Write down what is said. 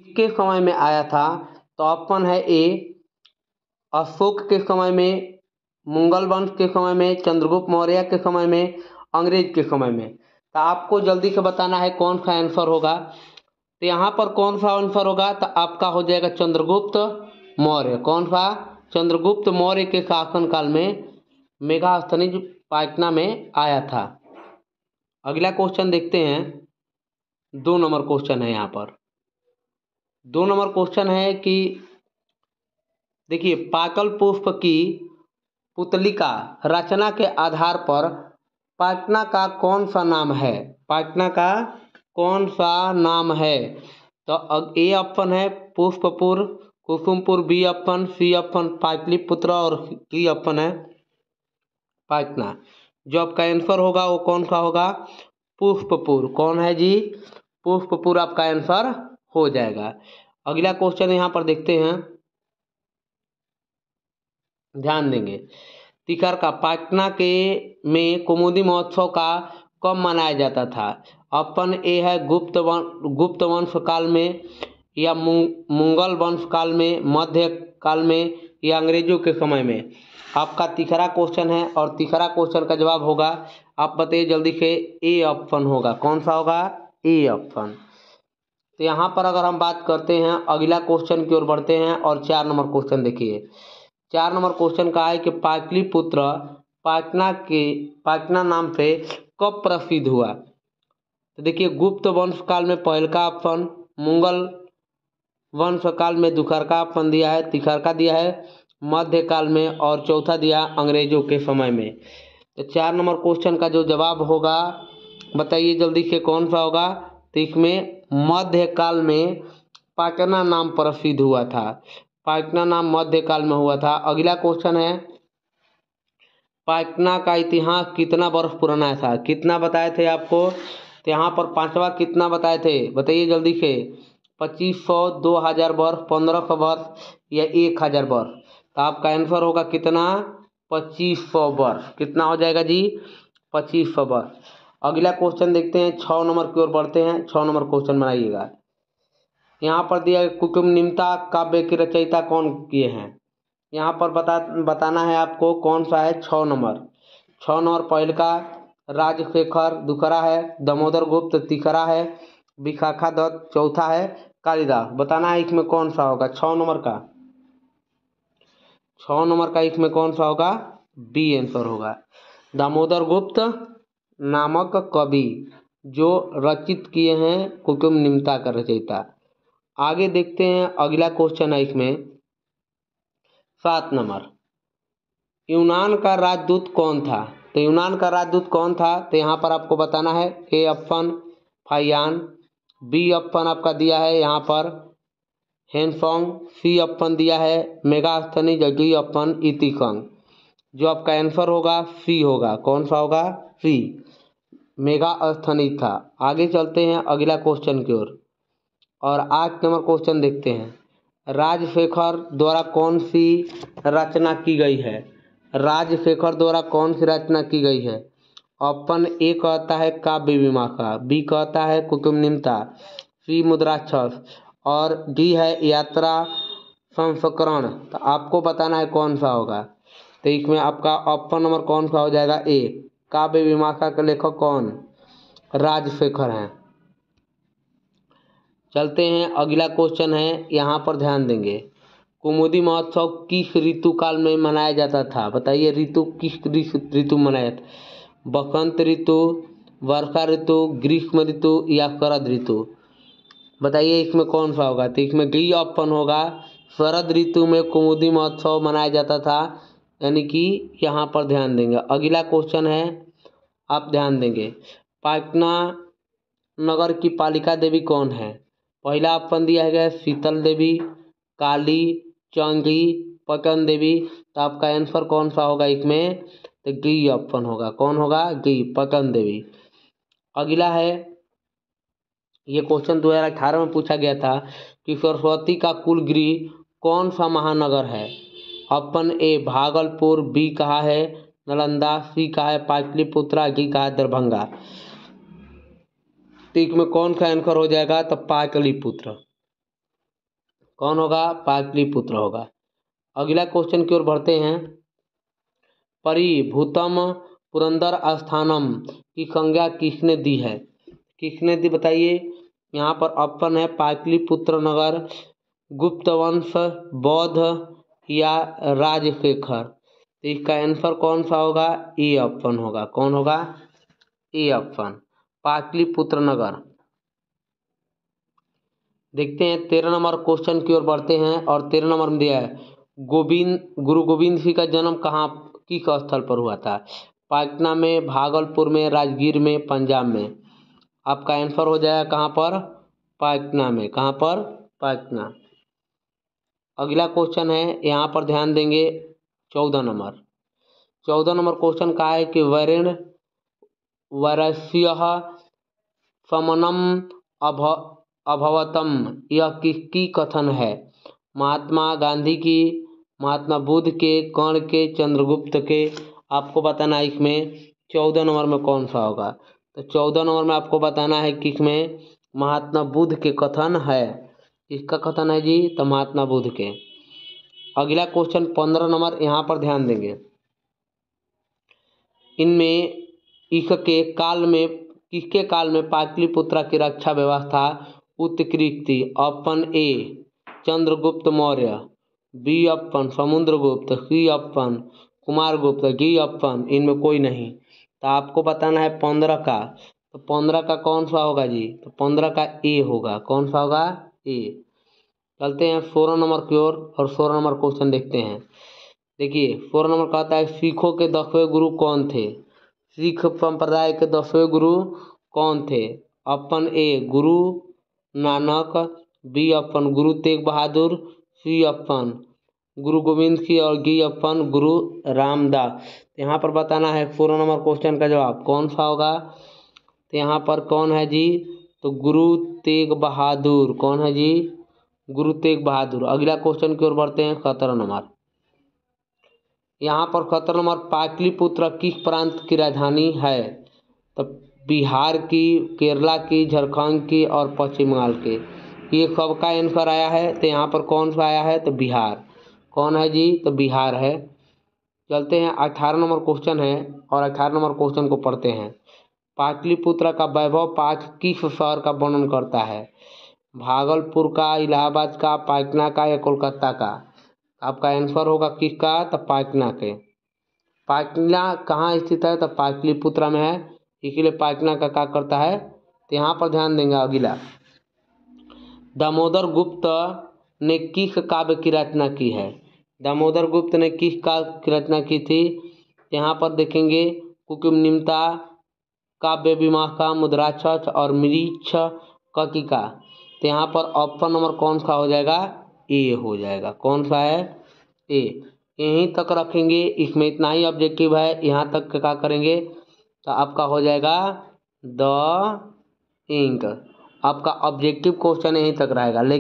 किसके समय में आया था? तो ऑप्शन है ए अशोक के समय में, मुगल वंश के समय में, चंद्रगुप्त मौर्य के समय में, अंग्रेज के समय में। तो आपको जल्दी से बताना है कौन सा आंसर होगा। तो यहाँ पर कौन सा आंसर होगा? तो आपका हो जाएगा चंद्रगुप्त मौर्य। कौन सा? चंद्रगुप्त मौर्य के शासनकाल में मेगास्थनीज पाटना में आया था। अगला क्वेश्चन देखते हैं। 2 नंबर क्वेश्चन है यहाँ पर। 2 नंबर क्वेश्चन है कि देखिए, पाटल पुष्प की पुतलिका रचना के आधार पर पाटना का कौन सा नाम है? पाटना का कौन सा नाम है? तो ए ऑप्शन है Pushpapur, Kusumapur, B option, C option Pataliputra और डी ऑप्शन है पाटना। जो आपका आंसर होगा वो कौन सा होगा? पुष्पपुर। कौन है जी? पुष्पपुर आपका आंसर हो जाएगा। अगला क्वेश्चन यहाँ पर देखते हैं, ध्यान देंगे। तिकर का पाटना के में कुमुदी महोत्सव का कब मनाया जाता था? ऑप्शन ए है गुप्त वंश काल में, या मुगल वंश काल में, मध्य काल में, या अंग्रेजों के समय में। आपका तीसरा क्वेश्चन है और तीसरा क्वेश्चन का जवाब होगा, आप बताइए जल्दी से, ए ऑप्शन होगा। कौन सा होगा? A option. तो यहाँ पर अगर हम बात करते हैं, अगला क्वेश्चन की ओर बढ़ते हैं और 4 नंबर क्वेश्चन देखिए। 4 नंबर क्वेश्चन का है कि पाटलिपुत्र पाटना नाम से कब प्रसिद्ध हुआ? तो देखिए, गुप्त वंश काल में पहला ऑप्शन, मुगल वंश काल में दूसरा का ऑप्शन दिया है, तीसरा दिया है मध्य काल में, और चौथा दिया अंग्रेजों के समय में। तो 4 नंबर क्वेश्चन का जो जवाब होगा बताइए जल्दी से, कौन सा होगा? तो इसमें मध्य काल में पाटना नाम प्रसिद्ध हुआ था। पाटना नाम मध्य काल में हुआ था। अगला क्वेश्चन है, पाटना का इतिहास कितना वर्ष पुराना था? कितना बताए थे आपको? तो यहाँ पर 5वां कितना बताए थे? बताइए जल्दी से। 2500, 2000 वर्ष, 1500 वर्ष, या 1000 वर्ष। तो आपका आंसर होगा कितना? 2500 वर्ष। कितना हो जाएगा जी? 2500 वर्ष। अगला क्वेश्चन देखते हैं, 6 नंबर की ओर बढ़ते हैं। 6 नंबर क्वेश्चन बनाइएगा। यहाँ पर दिया कुटुम्बनिमता काव्य की रचयिता कौन किए हैं? यहाँ पर बताना है आपको कौन सा है। 6 नंबर। 6 नंबर पहले का राजशेखर, दूसरा है दामोदर गुप्त, तीसरा है विशाखा दत्त, चौथा है कालिदास। बताना है इसमें कौन सा होगा 6 नंबर का। 6 नंबर का इसमें कौन सा होगा? बी आंसर होगा। दामोदर गुप्त नामक कवि जो रचित किए हैं कुटुम्बनिमता का रचयिता। आगे देखते हैं, अगला क्वेश्चन है इसमें 7 नंबर। यूनान का राजदूत कौन था? तो यूनान का राजदूत कौन था? तो यहाँ पर आपको बताना है। A option Faxian, B option आपका दिया है यहाँ पर हेनसोंग, सी ऑप्शन दिया है मेगास्थनीज, डी ऑप्शन इतिकंग। जो आपका आंसर होगा सी होगा। कौन सा होगा? सी, मेगास्थनीज था। आगे चलते हैं अगला क्वेश्चन की ओर और 8 नंबर क्वेश्चन देखते हैं। राजशेखर द्वारा कौन सी रचना की गई है? राजशेखर द्वारा कौन सी रचना की गई है? ऑप्शन ए कहता है काव्य मीमांसा, बी कहता है कुटुम्बनिमता, सी मुद्राक्षस, और डी है यात्रा संस्करण। तो आपको बताना है कौन सा होगा। तो इसमें आपका ऑप्शन नंबर कौन सा हो जाएगा? ए, काव्य मीमांसा के लेखक कौन? राजशेखर हैं। चलते हैं, अगला क्वेश्चन है, यहाँ पर ध्यान देंगे। कुमुदी महोत्सव किस ऋतु काल में मनाया जाता था? बताइए ऋतु किस ऋतु मनाया था? बसंत ऋतु, वर्षा ऋतु, ग्रीष्म ऋतु, या शरद ऋतु। बताइए इसमें कौन सा होगा। तो इसमें डी ऑप्शन होगा, शरद ऋतु में कुमुदी महोत्सव मनाया जाता था। यानी कि यहाँ पर ध्यान देंगे। अगला क्वेश्चन है, आप ध्यान देंगे। पाटना नगर की पालिका देवी कौन है? पहला ऑप्शन दिया है शीतल देवी, काली, चंगी, पटन देवी। तो आपका आंसर कौन सा होगा इसमें? तो डी ऑप्शन होगा। कौन होगा? डी, पटन देवी। अगला है, ये क्वेश्चन 2018 में पूछा गया था कि सरस्वती का कुल गृह कौन सा महानगर है? ऑप्शन ए भागलपुर, बी कहा है नालंदा, सी कहा है पाटलिपुत्रा, डी कहा है दरभंगा। तो इसमें कौन सा आंसर हो जाएगा? तो पाटलिपुत्र। कौन होगा? पाटलिपुत्र होगा। अगला क्वेश्चन की ओर बढ़ते हैं। परिभूतम पुरंदर स्थानम की संज्ञा किसने दी है? किसने दी बताइए? यहाँ पर ऑप्शन है पाटलिपुत्र नगर, गुप्त वंश, बौद्ध या राजशेखर। तो इसका आंसर कौन सा होगा? ए ऑप्शन होगा। कौन होगा? ए ऑप्शन, पाटलिपुत्र नगर। देखते हैं 13 नंबर क्वेश्चन की ओर बढ़ते हैं और 13 नंबर में दिया है गुरु गोविंद सिंह का जन्म कहाँ किस स्थल पर हुआ था? पटना में, भागलपुर में, राजगीर में, पंजाब में। आपका आंसर हो जाएगा कहाँ पर? पटना में। कहाँ पर? पटना। अगला क्वेश्चन है, यहाँ पर ध्यान देंगे 14 नंबर। 14 नंबर क्वेश्चन का है कि वरेण्य वरस्यः समनम अभवतम, यह किसकी कथन है? महात्मा गांधी की, महात्मा बुद्ध के, कर्ण के, चंद्रगुप्त के। आपको बताना है इसमें 14 नंबर में कौन सा होगा। तो 14 नंबर में आपको बताना है कि इसमें महात्मा बुद्ध के कथन है। किसका कथन है जी? तो महात्मा बुद्ध के। अगला क्वेश्चन 15 नंबर, यहाँ पर ध्यान देंगे। इनमें इसके काल में, किसके काल में पाटलिपुत्र की रक्षा व्यवस्था उत्कृष्ट थी? Option A Chandragupta Maurya, B option Samudragupta, C option Kumaragupta, D option इनमें कोई नहीं। तो आपको बताना है 15 का। तो 15 का कौन सा होगा जी? तो 15 का ए होगा। कौन सा होगा? ए। चलते हैं 16 नंबर की ओर और 16 नंबर क्वेश्चन देखते हैं। देखिए 16 नंबर कहता है सिखों के 10वें गुरु कौन थे? सिख संप्रदाय के 10वें गुरु कौन थे? Option A Guru Nanak, B option Guru Tegh Bahadur, C option गुरु गोविंद सिंह और डी ऑप्शन गुरु रामदास। यहाँ पर बताना है 16 नंबर क्वेश्चन का जवाब कौन सा होगा। तो यहाँ पर कौन है जी? तो गुरु तेग बहादुर। कौन है जी? गुरु तेग बहादुर। अगला क्वेश्चन की ओर बढ़ते हैं 17 नंबर। यहाँ पर 17 नंबर, पाटलिपुत्र किस प्रांत की राजधानी है? तो बिहार की, केरला की, झारखंड की और पश्चिम बंगाल के। ये सबका आंसर आया है। तो यहाँ पर कौन सा आया है? तो बिहार। कौन है जी? तो बिहार है। चलते हैं 18 नंबर क्वेश्चन है और 18 नंबर क्वेश्चन को पढ़ते हैं। पाटलिपुत्र का वैभव पाठ किस शहर का वर्णन करता है? भागलपुर का, इलाहाबाद का, पटना का या कोलकाता का? आपका आंसर होगा किसका? तो पटना के। पटना कहाँ स्थित है? तो पाटलिपुत्र में है, इसीलिए पटना का क्या करता है। तो यहाँ पर ध्यान देंगे। अगला, दामोदर गुप्त ने किस काव्य की रचना की है? दामोदर गुप्त ने किस काव्य की रचना की थी? यहाँ पर देखेंगे कुकुमनिमता, काव्य विमाखा, मुद्राक्षर और मृच्छ ककिका। तो यहाँ पर ऑप्शन नंबर कौन सा हो जाएगा? ए हो जाएगा। कौन सा है? ए। यहीं तक रखेंगे, इसमें इतना ही ऑब्जेक्टिव है। यहाँ तक क्या करेंगे तो आपका हो जाएगा द इंक। आपका ऑब्जेक्टिव क्वेश्चन यहीं तक रहेगा। लेकिन